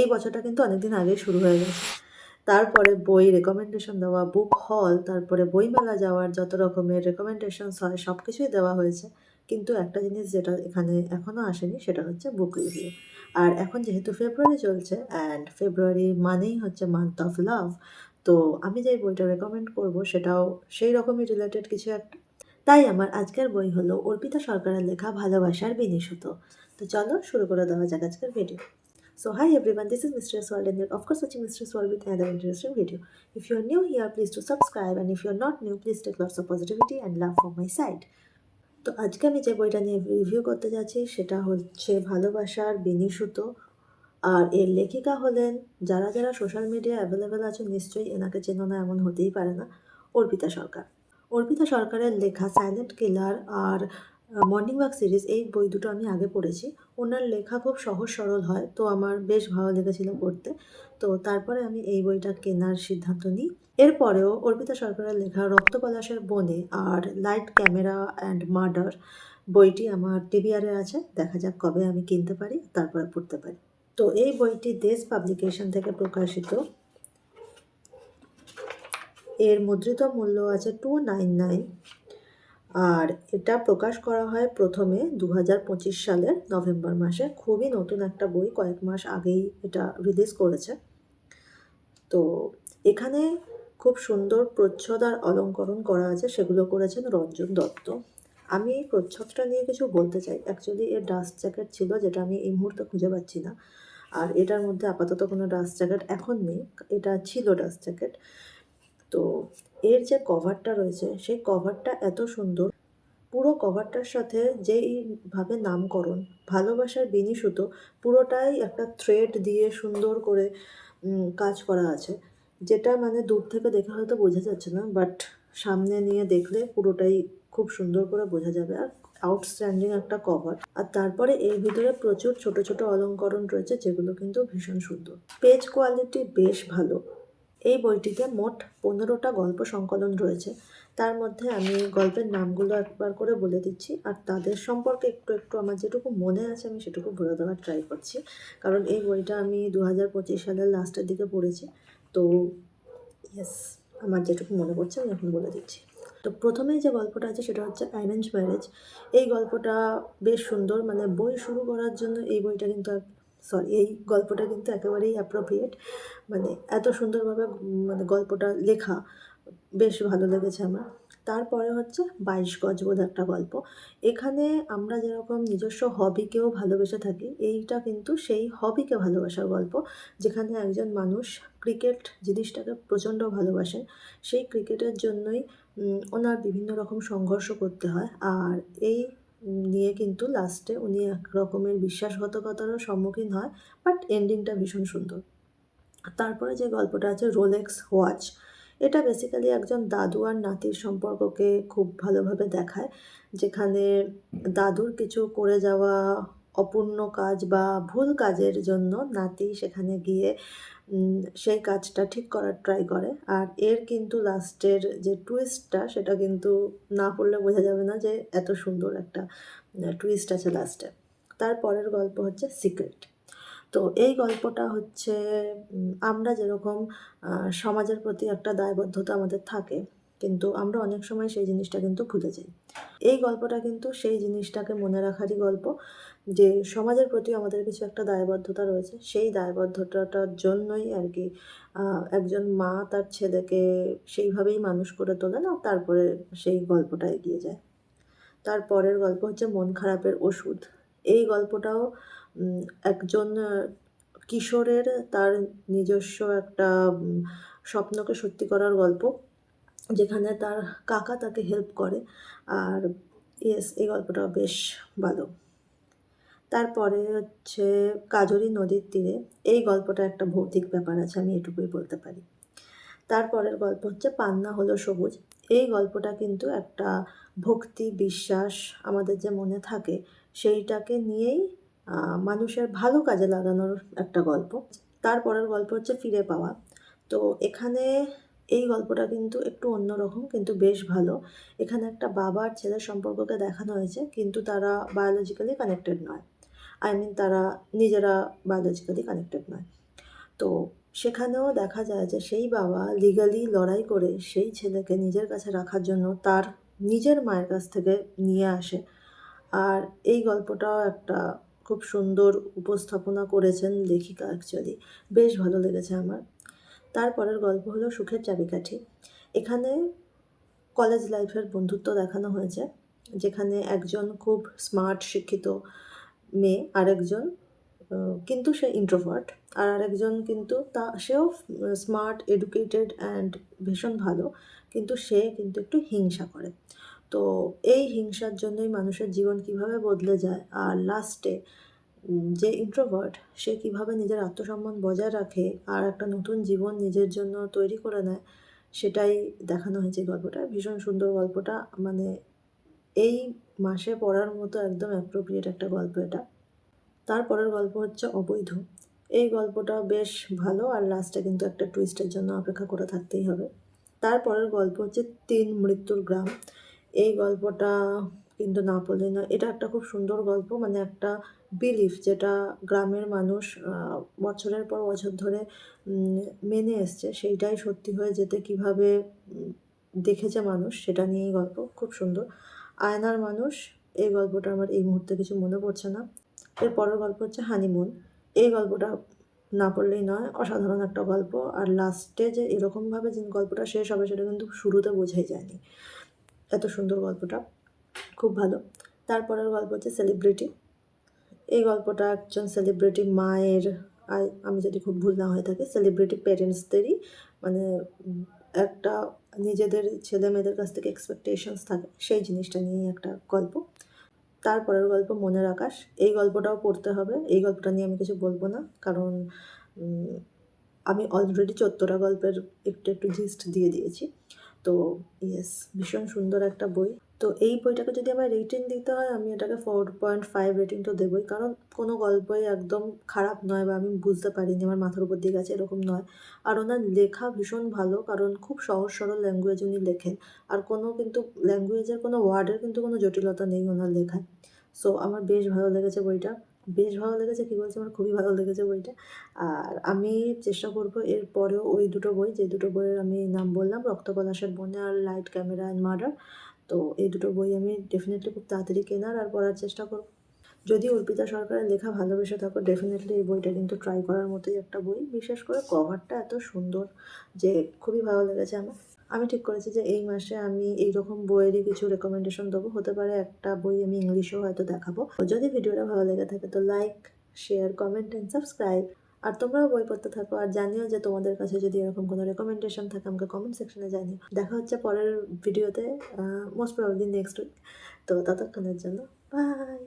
এই বছরটা কিন্তু অনেকদিন আগেই শুরু হয়ে গেছে। তারপরে বই রেকমেন্ডেশন দেওয়া, বুক হল, তারপরে বইমেলা যাওয়ার যত রকমের রেকমেন্ডেশনস হয় সব কিছুই দেওয়া হয়েছে। কিন্তু একটা জিনিস যেটা এখানে এখনও আসেনি সেটা হচ্ছে বুক রিভিউ। আর এখন যেহেতু ফেব্রুয়ারি চলছে অ্যান্ড ফেব্রুয়ারি মানেই হচ্ছে মান্থ অফ লাভ, তো আমি যে বইটা রেকমেন্ড করব সেটাও সেই রকমই রিলেটেড কিছু একটা। তাই আমার আজকের বই হলো অর্পিতা সরকারের লেখা ভালোবাসার বিনিশুত। তো চলো শুরু করে দেওয়া যাক আজকের video. So hi everyone, this is Mistress World and you're of course watching Mistress World with another interesting video. If you're new here, please do subscribe, and if you're not new, please take lots of positivity and love from my side. তো আজকে আমি যে বইটা নিয়ে review করতে যাচ্ছি সেটা হচ্ছে ভালোবাসার বিনিশুত। আর এর লেখিকা হলেন, যারা যারা সোশ্যাল মিডিয়ায় অ্যাভেলেবেল আছে নিশ্চয়ই এনাকে চেনো না এমন হতেই পারে না, অর্পিতা সরকার। অর্পিতা সরকারের লেখা সাইলেন্ট কিলার আর মর্নিং ওয়াক সিরিজ, এই বই দুটো আমি আগে পড়েছি। ওনার লেখা খুব সহজ সরল হয়, তো আমার বেশ ভালো লেগেছিল পড়তে। তো তারপরে আমি এই বইটা কেনার সিদ্ধান্ত নিই। এরপরেও অর্পিতা সরকারের লেখা রক্তপলাশের বনে আর লাইট ক্যামেরা অ্যান্ড মার্ডার বইটি আমার টিবিআরে আছে। দেখা যাক কবে আমি কিনতে পারি, তারপরে পড়তে পারি। তো এই বইটি দেশ পাবলিকেশন থেকে প্রকাশিত। এর মুদ্রিত মূল্য আছে 299, আর এটা প্রকাশ করা হয় প্রথমে 2025 সালের নভেম্বর মাসে। খুবই নতুন একটা বই, কয়েক মাস আগেই এটা রিলিজ করেছে। তো এখানে খুব সুন্দর প্রচ্ছদ আর অলঙ্করণ করা আছে, সেগুলো করেছেন রঞ্জন দত্ত। আমি এই প্রচ্ছদটা নিয়ে কিছু বলতে চাই। অ্যাকচুয়ালি এর ডাস্ট জ্যাকেট ছিল, যেটা আমি এই মুহূর্তে খুঁজে পাচ্ছি না। আর এটার মধ্যে আপাতত কোনো ডাস্ট জ্যাকেট এখন নেই, এটা ছিল ডাস্ট জ্যাকেট। তো এর যে কভারটা রয়েছে সেই কভারটা এত সুন্দর। পুরো কভারটার সাথে যেইভাবে নামকরণ ভালোবাসার বিনিশুত, পুরোটাই একটা থ্রেড দিয়ে সুন্দর করে কাজ করা আছে, যেটা মানে দূর থেকে দেখে হয়তো বোঝা যাচ্ছে না, বাট সামনে নিয়ে দেখলে পুরোটাই খুব সুন্দর করে বোঝা যাবে। আর আউটস্ট্যান্ডিং একটা কভার। আর তারপরে এর ভিতরে প্রচুর ছোট ছোট অলঙ্করণ রয়েছে, যেগুলো কিন্তু ভীষণ সুন্দর। পেজ কোয়ালিটি বেশ ভালো। এই বইটিতে মোট 15টা গল্প সংকলন রয়েছে। তার মধ্যে আমি গল্পের নামগুলো একবার করে বলে দিচ্ছি, আর তাদের সম্পর্কে একটু একটু আমার যেটুকু মনে আছে আমি সেটুকু বলে দেওয়ার ট্রাই করছি। কারণ এই বইটা আমি 2025 সালের লাস্টের দিকে পড়েছি। তো ইয়েস, আমার যেটুকু মনে পড়ছে আমি এখন বলে দিচ্ছি। তো প্রথমেই যে গল্পটা আছে সেটা হচ্ছে অ্যারেঞ্জ ম্যারেজ। এই গল্পটা বেশ সুন্দর, মানে বই শুরু করার জন্য এই বইটা কিন্তু এই গল্পটা কিন্তু একেবারেই অ্যাপ্রোপ্রিয়েট। মানে এত সুন্দরভাবে মানে গল্পটা লেখা, বেশ ভালো লেগেছে আমার। তারপরে হচ্ছে 22 গজ বলে একটা গল্প। এখানে আমরা যেরকম নিজস্ব হবিকেও ভালোবেসে থাকি, এইটা কিন্তু সেই হবিকে ভালোবাসার গল্প। যেখানে একজন মানুষ ক্রিকেট জিনিসটাকে প্রচণ্ড ভালোবাসেন, সেই ক্রিকেটের জন্যই ওনার বিভিন্ন রকম সংঘর্ষ করতে হয়। আর এই নিয়ে কিন্তু লাস্টে উনি এক রকমের বিশ্বাসঘাতকতারও সম্মুখীন হয়, বাট এন্ডিংটা ভীষণ সুন্দর। তারপরে যে গল্পটা আছে রোলেক্স ওয়াচ, এটা বেসিক্যালি একজন দাদু আর নাতির সম্পর্ককে খুব ভালোভাবে দেখায়, যেখানে দাদুর কিছু করে যাওয়া অপূর্ণ কাজ বা ভুল কাজের জন্য নাতি সেখানে গিয়ে সেই কাজটা ঠিক করার ট্রাই করে। আর এর কিন্তু লাস্টের যে টুইস্টটা সেটা কিন্তু না পড়লে বোঝা যাবে না যে এত সুন্দর একটা টুইস্ট আছে লাস্টে। তারপরের গল্প হচ্ছে সিক্রেট। তো এই গল্পটা হচ্ছে আমরা যেরকম সমাজের প্রতি একটা দায়বদ্ধতা আমাদের থাকে, কিন্তু আমরা অনেক সময় সেই জিনিসটা কিন্তু ভুলে যাই। এই গল্পটা কিন্তু সেই জিনিসটাকে মনে রাখারই গল্প, যে সমাজের প্রতি আমাদের কিছু একটা দায়বদ্ধতা রয়েছে। সেই দায়বদ্ধতাটার জন্যই আর কি একজন মা তার ছেলেকে সেইভাবেই মানুষ করে তোলেন, আর তারপরে সেই গল্পটা এগিয়ে যায়। তারপরের গল্প হচ্ছে মন খারাপের ওষুধ। এই গল্পটাও একজন কিশোরের তার নিজস্ব একটা স্বপ্নকে সত্যি করার গল্প, যেখানে তার কাকা তাকে হেল্প করে। আর ইয়েস, এই গল্পটা বেশ ভালো। তারপরে হচ্ছে কাজরি নদীর তীরে। এই গল্পটা একটা ভৌতিক ব্যাপার আছে, আমি এটুকুই বলতে পারি। তারপরের গল্প হচ্ছে পান্না হলো সবুজ। এই গল্পটা কিন্তু একটা ভক্তি বিশ্বাস আমাদের যে মনে থাকে সেইটাকে নিয়েই মানুষের ভালো কাজে লাগানোর একটা গল্প। তারপরের গল্প হচ্ছে ফিরে পাওয়া। তো এখানে এই গল্পটা কিন্তু একটু অন্যরকম, কিন্তু বেশ ভালো। এখানে একটা বাবা আর ছেলের সম্পর্ককে দেখানো হয়েছে, কিন্তু তারা বায়োলজিক্যালি কানেক্টেড নয়। তারা নিজেরা বায়োলজিক্যালি কানেক্টেড নয়। তো সেখানেও দেখা যায় যে সেই বাবা লিগালি লড়াই করে সেই ছেলেকে নিজের কাছে রাখার জন্য তার নিজের মায়ের কাছ থেকে নিয়ে আসে। আর এই গল্পটাও একটা খুব সুন্দর উপস্থাপনা করেছেন লেখিকা অ্যাকচুয়ালি। বেশ ভালো লেগেছে আমার। তারপরের গল্প হলো সুখের চাবিকাঠি। এখানে কলেজ লাইফের বন্ধুত্ব দেখানো হয়েছে, যেখানে একজন খুব স্মার্ট শিক্ষিত মেয়ে, আরেকজন কিন্তু সে ইন্ট্রোভার্ট, আর আরেকজন কিন্তু সেও স্মার্ট, এডুকেটেড অ্যান্ড ভীষণ ভালো, কিন্তু সে কিন্তু একটু হিংসা করে। তো এই হিংসার জন্যই মানুষের জীবন কিভাবে বদলে যায়, আর লাস্টে যে ইন্ট্রোভার্ট সে কিভাবে নিজের আত্মসম্মান বজায় রাখে আর একটা নতুন জীবন নিজের জন্য তৈরি করে নেয়, সেটাই দেখানো হয়েছে গল্পটা। ভীষণ সুন্দর গল্পটা, মানে এই মাসে পড়ার মতো একদম অ্যাপ্রোপ্রিয়েট একটা গল্প এটা। তারপরের গল্প হচ্ছে অবৈধ। এই গল্পটা বেশ ভালো, আর লাস্টে কিন্তু একটা টুইস্টের জন্য অপেক্ষা করে থাকতেই হবে। তারপরের গল্প হচ্ছে ৩ মৃত্যুর গ্রাম। এই গল্পটা কিন্তু না পড়লেই নয়। এটা একটা খুব সুন্দর গল্প, মানে একটা বিলিফ যেটা গ্রামের মানুষ বছরের পর বছর ধরে মেনে এসছে, সেইটাই সত্যি হয়ে যেতে কীভাবে দেখেছে মানুষ, সেটা নিয়েই গল্প। খুব সুন্দর। আয়নার মানুষ, এই গল্পটা আমার এই মুহূর্তে কিছু মনে পড়ছে না। এর পরের গল্প হচ্ছে হানিমুন। এই গল্পটা না পড়লেই নয়, অসাধারণ একটা গল্প। আর লাস্টে যে এরকমভাবে যে গল্পটা শেষ হবে সেটা কিন্তু শুরুতে বোঝাই যায়নি। এত সুন্দর গল্পটা, খুব ভালো। তারপরের গল্প হচ্ছে সেলিব্রিটি। এই গল্পটা একজন সেলিব্রিটি মায়ের, আমি যদি খুব ভুল না হয়ে থাকে, সেলিব্রিটি প্যারেন্টসদেরই মানে একটা নিজেদের ছেলে মেয়েদের কাছ থেকে এক্সপেকটেশনস থাকে, সেই জিনিসটা নিয়েই একটা গল্প। তারপরের গল্প মনের আকাশ। এই গল্পটাও পড়তে হবে। এই গল্পটা নিয়ে আমি কিছু বলবো না, কারণ আমি অলরেডি 14টা গল্পের একটু একটু জিস্ট দিয়ে দিয়েছি। তো ইয়েস, ভীষণ সুন্দর একটা বই। তো এই বইটাকে যদি আমার রেটিং দিতে হয়, আমি এটাকে 4.5 রেটিং তো দেবই, কারণ কোনো গল্পই একদম খারাপ নয় বা আমি বুঝতে পারিনি, আমার মাথার উপর দিয়ে গেছে, এরকম নয়। আর ওনার লেখা ভীষণ ভালো, কারণ খুব সহজ সরল ল্যাঙ্গুয়েজ উনি লেখেন। আর কোনো কিন্তু ল্যাঙ্গুয়েজের কোনো ওয়ার্ডের কিন্তু কোনো জটিলতা নেই ওনার লেখায়। সো আমার বেশ ভালো লেগেছে বইটা। বেশ ভালো লেগেছে কী বলছি, আমার খুবই ভালো লেগেছে বইটা। আর আমি চেষ্টা করবো এর পরেও ওই দুটো বই, যে দুটো বইয়ের আমি নাম বললাম, রক্তপলাশের বনে আর লাইট ক্যামেরা অ্যান্ড মার্ডার, তো এই দুটো বই আমি ডেফিনেটলি খুব তাড়াতাড়ি কেনার আর পড়ার চেষ্টা করব। যদি অর্পিতা সরকারের লেখা ভালোবেসে থাকো, ডেফিনেটলি এই বইটা কিন্তু ট্রাই করার মতোই একটা বই। বিশেষ করে কভারটা এত সুন্দর যে খুবই ভালো লেগেছে আমার। আমি ঠিক করেছি যে এই মাসে আমি এইরকম বইয়েরই কিছু রেকমেন্ডেশন দেবো। হতে পারে একটা বই আমি ইংলিশেও হয়তো দেখাবো। যদি ভিডিওটা ভালো লেগে থাকে তো like, share, comment and subscribe. আর তোমরাও বই পড়তে থাকো, আর জানিও যে তোমাদের কাছে যদি এরকম কোনো রেকমেন্ডেশন থাকে আমাকে কমেন্ট সেকশনে জানিও। দেখা হচ্ছে পরের ভিডিওতে, মোস্ট প্রবাবলি নেক্সট উইক। তো ততক্ষণের জন্য বাই।